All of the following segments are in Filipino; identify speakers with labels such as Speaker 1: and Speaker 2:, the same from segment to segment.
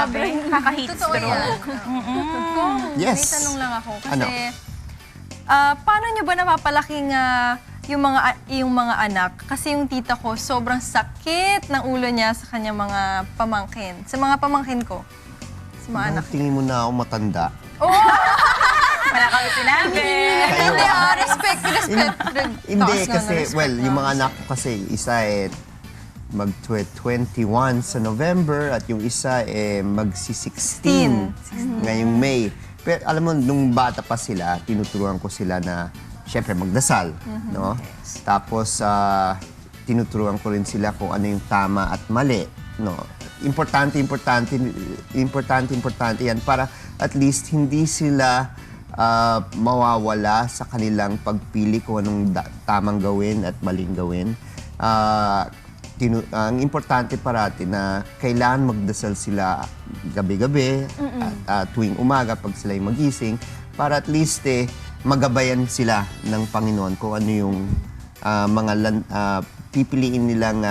Speaker 1: Grabe, kakahits
Speaker 2: Totoo
Speaker 1: pero.
Speaker 2: yan. Kung
Speaker 3: Yes.
Speaker 2: may tanong lang ako. Kasi,
Speaker 3: Ano?
Speaker 2: paano nyo ba napapalaking yung mga anak? Kasi yung tita ko, sobrang sakit ng ulo niya sa kanyang mga pamangkin. Sa mga pamangkin ko. Sa mga anak.
Speaker 3: Tingin mo na ako matanda.
Speaker 1: Wala kami sinabi.
Speaker 2: Hindi, respect.
Speaker 3: Hindi,
Speaker 2: Taas nga na
Speaker 3: kasi,
Speaker 2: respect
Speaker 3: well, yung
Speaker 2: na.
Speaker 3: mga anak ko kasi, isa mag-21 sa November at yung isa mag-16 ngayong May. Pero alam mo, nung bata pa sila, tinuturuan ko sila na, syempre, magdasal, no? Tapos, tinuturuan ko rin sila kung ano yung tama at mali, no? Importante yan para at least hindi sila mawawala sa kanilang pagpili kung anong tamang gawin at maling gawin. Ang importante parati na kailangan magdasal sila gabi-gabi at tuwing umaga pag sila'y magising para at least magabayan sila ng Panginoon kung ano yung pipiliin nilang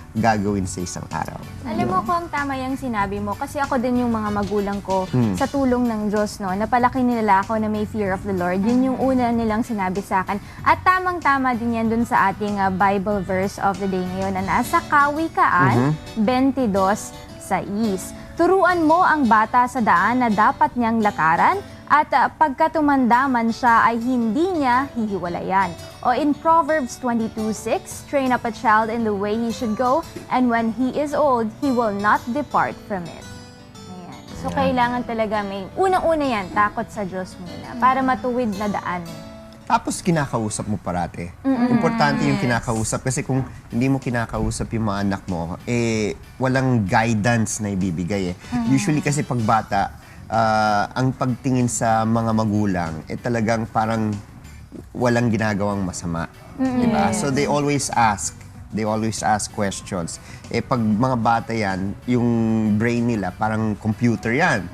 Speaker 3: gagawin sa isang araw.
Speaker 4: Alam mo kung tama yung sinabi mo, kasi ako din yung mga magulang ko, sa tulong ng Diyos, no, napalaki nila ako na may fear of the Lord. Yun yung una nilang sinabi sa akin. At tamang-tama din yan dun sa ating Bible verse of the day ngayon na nasa Kawikaan 22:6. Turuan mo ang bata sa daan na dapat niyang lakaran at pagka tumanda man siya ay hindi niya hihiwalayan. O in Proverbs 22:6, train up a child in the way he should go, and when he is old, he will not depart from it. Ayan. So kailangan talaga may, unang-una yan, takot sa Diyos muna, para matuwid na daan.
Speaker 3: Tapos kinakausap mo parati. Importante yung kinakausap kasi kung hindi mo kinakausap yung mga anak mo, walang guidance na ibibigay. Usually kasi pag bata, ang pagtingin sa mga magulang, talagang parang walang ginagawang masama. Diba? So they always ask. They always ask questions. Pag mga bata yan, yung brain nila parang computer yan.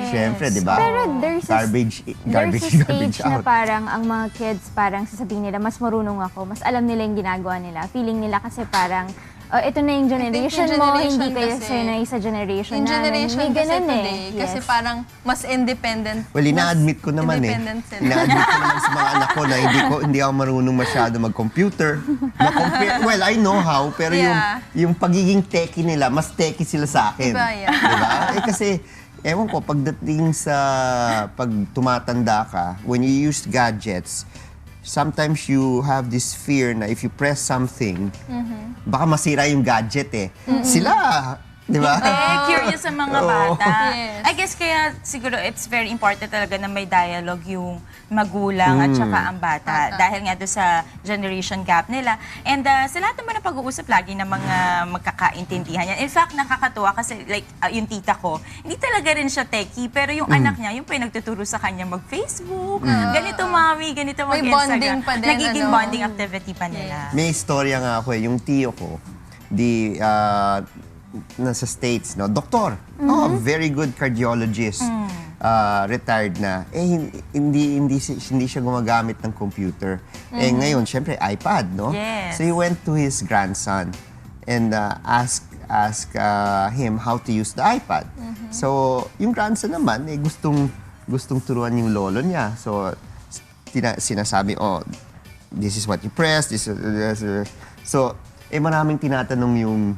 Speaker 3: Siyempre, di ba?
Speaker 4: Pero there's a
Speaker 3: garbage
Speaker 4: stage na
Speaker 3: out.
Speaker 4: parang ang mga kids parang sasabihin nila, mas marunong ako, mas alam nila yung ginagawa nila. Feeling nila kasi parang, ito na yung generation mo, hindi kayo sanay sa generation
Speaker 2: In
Speaker 4: namin.
Speaker 2: generation
Speaker 4: May
Speaker 2: kasi
Speaker 4: ganun
Speaker 2: today, kasi
Speaker 4: Yes.
Speaker 2: parang mas independent.
Speaker 3: Well, ina-admit ko naman
Speaker 2: independent sila.
Speaker 3: Ina-admit ko naman sa mga anak ko na hindi ako marunong masyado mag-computer. Well, I know how, pero
Speaker 2: Yeah.
Speaker 3: yung pagiging techie nila, mas techie sila sa akin.
Speaker 2: Diba, yeah.
Speaker 3: Diba? Kasi, ewan ko, pagdating sa pag tumatanda ka, when you use gadgets, sometimes you have this fear na if you press something, baka masira yung gadget Sila, di ba?
Speaker 1: Curious sa mga bata.
Speaker 2: Yes.
Speaker 1: I guess kaya siguro it's very important talaga na may dialogue yung magulang at saka ang bata. Dahil nga doon sa generation gap nila. And sa lahat naman ng pag-uusap lagi ng mga magkakaintindihan yan. In fact, nakakatuwa kasi like yung tita ko, hindi talaga rin siya techie, pero yung anak niya, yung pinagtuturo sa kanya mag-Facebook, ganito mami, ganito
Speaker 2: May
Speaker 1: mag-Instagram.
Speaker 2: bonding pa din,
Speaker 1: Nagiging
Speaker 2: ano?
Speaker 1: bonding activity pa nila.
Speaker 3: May istorya nga ako yung tiyo ko, nasa States, no? Doktor. Very good cardiologist. Retired na. Hindi siya gumagamit ng computer. Ngayon, syempre, iPad, no?
Speaker 1: Yes.
Speaker 3: So he went to his grandson and asked him how to use the iPad. So, yung grandson naman, gustong turuan yung lolo niya. So, sinasabi, this is what you press, this is... So, maraming tinatanong yung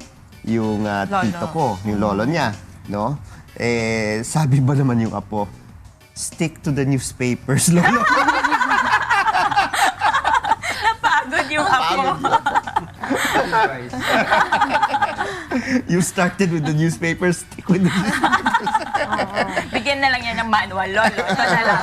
Speaker 3: tito ko, yung lolo niya, no? Sabi ba naman yung apo, stick to the newspapers, lolo.
Speaker 1: Napagod yung apo.
Speaker 3: You started with the newspapers, stick with the newspapers.
Speaker 1: Bigyan na lang yan ng manual, lolo. Ito na lang.